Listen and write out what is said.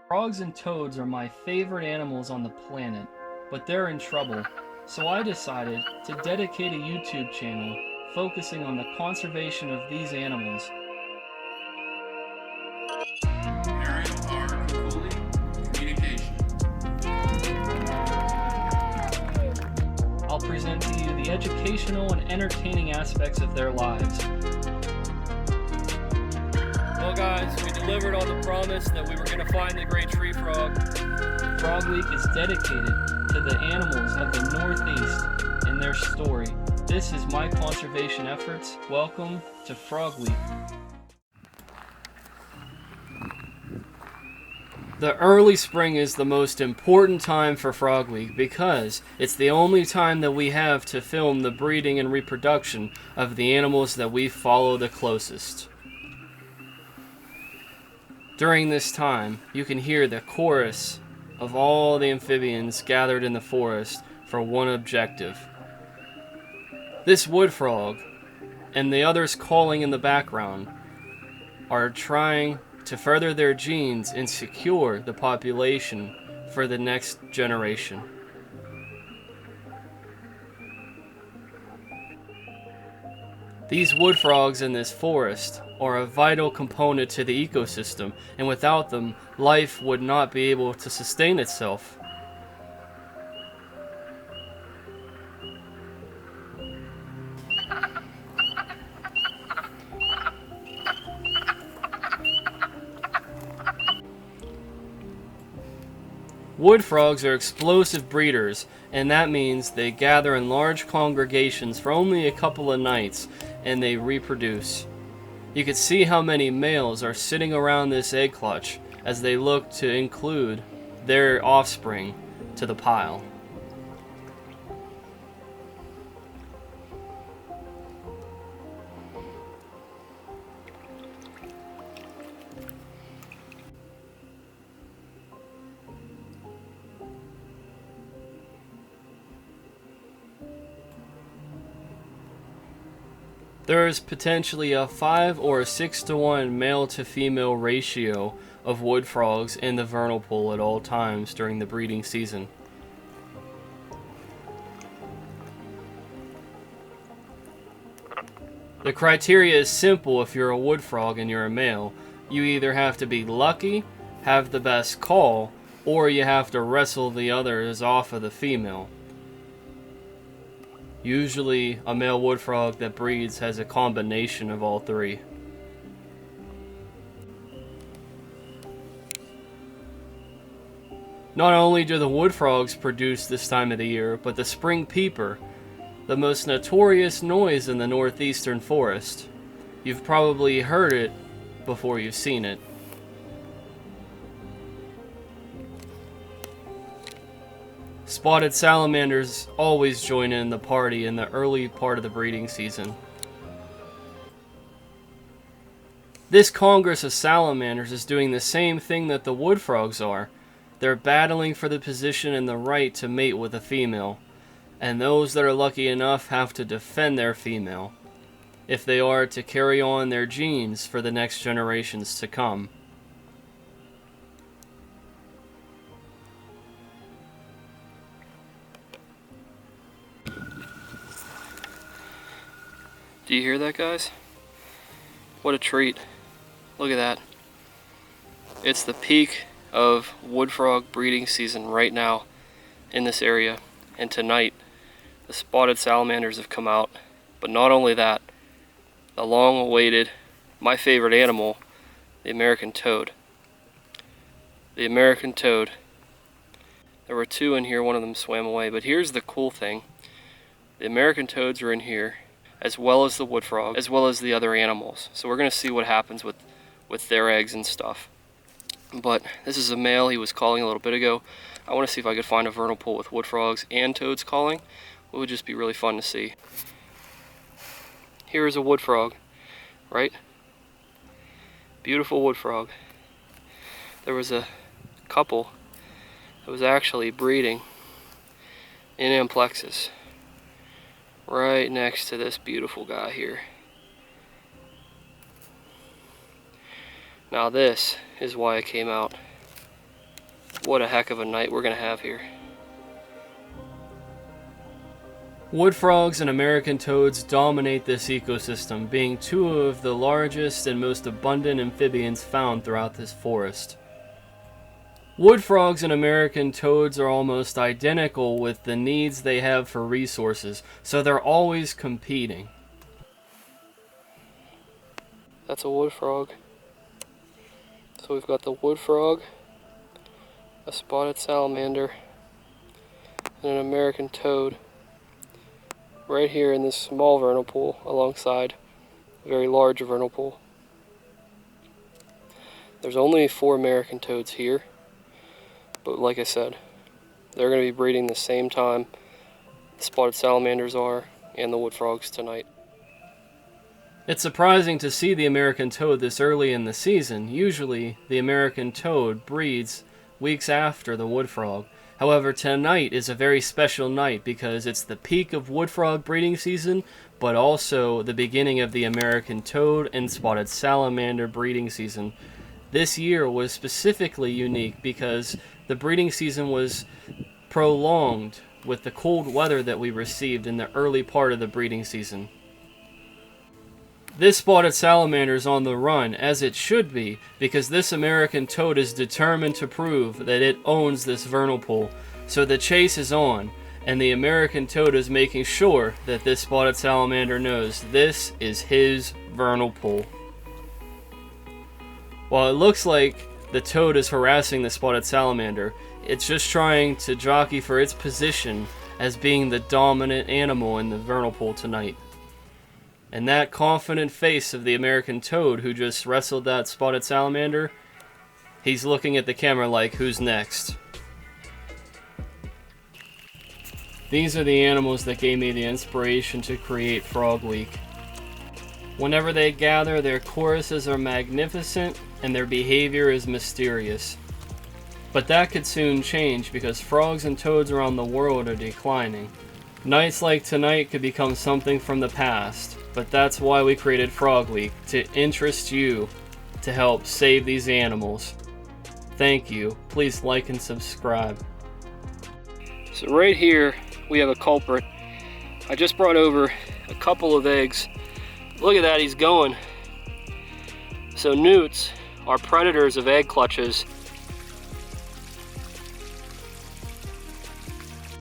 Frogs and toads are my favorite animals on the planet, but they're in trouble, so I decided to dedicate a YouTube channel focusing on the conservation of these animals. AAron Capouellez, communication. I'll present to you the educational and entertaining aspects of their lives. Well guys, we delivered on the promise that we were going to find the great tree frog. Frog Week is dedicated to the animals of the Northeast and their story. This is my conservation efforts. Welcome to Frog Week. The early spring is the most important time for Frog Week because it's the only time that we have to film the breeding and reproduction of the animals that we follow the closest. During this time, you can hear the chorus of all the amphibians gathered in the forest for one objective. This wood frog and the others calling in the background are trying to further their genes and secure the population for the next generation. These wood frogs in this forest are a vital component to the ecosystem, and without them, life would not be able to sustain itself. Wood frogs are explosive breeders, and that means they gather in large congregations for only a couple of nights, and they reproduce. You can see how many males are sitting around this egg clutch as they look to include their offspring to the pile. There is potentially a 5 or a 6 to 1 male to female ratio of wood frogs in the vernal pool at all times during the breeding season. The criteria is simple if you're a wood frog and you're a male. You either have to be lucky, have the best call, or you have to wrestle the others off of the female. Usually, a male wood frog that breeds has a combination of all three. Not only do the wood frogs produce this time of the year, but the spring peeper, the most notorious noise in the northeastern forest. You've probably heard it before you've seen it. Spotted salamanders always join in the party in the early part of the breeding season. This congress of salamanders is doing the same thing that the wood frogs are. They're battling for the position and the right to mate with a female, and those that are lucky enough have to defend their female if they are to carry on their genes for the next generations to come. Do you hear that, guys? What a treat. Look at that. It's the peak of wood frog breeding season right now in this area. And tonight, the spotted salamanders have come out. But not only that, the long-awaited, my favorite animal, the American toad. The American toad. There were two in here, one of them swam away. But here's the cool thing. The American toads are in here, as well as the wood frog, as well as the other animals. So we're going to see what happens with their eggs and stuff. But this is a male. He was calling a little bit ago. I want to see if I could find a vernal pool with wood frogs and toads calling. It would just be really fun to see. Here is a wood frog, right? Beautiful wood frog. There was a couple that was actually breeding in amplexus right next to this beautiful guy here. Now this is why I came out. What a heck of a night we're gonna have here. Wood frogs and American toads dominate this ecosystem, being two of the largest and most abundant amphibians found throughout this forest. Wood frogs and American toads are almost identical with the needs they have for resources, so they're always competing. That's a wood frog. So we've got the wood frog, a spotted salamander, and an American toad right here in this small vernal pool alongside a very large vernal pool. There's only 4 American toads here, but like I said, they're going to be breeding the same time the spotted salamanders are and the wood frogs tonight. It's surprising to see the American toad this early in the season. Usually, the American toad breeds weeks after the wood frog. However, tonight is a very special night because it's the peak of wood frog breeding season, but also the beginning of the American toad and spotted salamander breeding season. This year was specifically unique because the breeding season was prolonged with the cold weather that we received in the early part of the breeding season. This spotted salamander is on the run, as it should be, because this American toad is determined to prove that it owns this vernal pool. So the chase is on, and the American toad is making sure that this spotted salamander knows this is his vernal pool. While it looks like the toad is harassing the spotted salamander, it's just trying to jockey for its position as being the dominant animal in the vernal pool tonight. And that confident face of the American toad who just wrestled that spotted salamander, he's looking at the camera like, who's next? These are the animals that gave me the inspiration to create Frog Week. Whenever they gather, their choruses are magnificent and their behavior is mysterious. But that could soon change because frogs and toads around the world are declining. Nights like tonight could become something from the past, but that's why we created Frog Week, to interest you to help save these animals. Thank you. Please like and subscribe. So right here we have a culprit. I just brought over a couple of eggs. Look at that, he's going. So newts are predators of egg clutches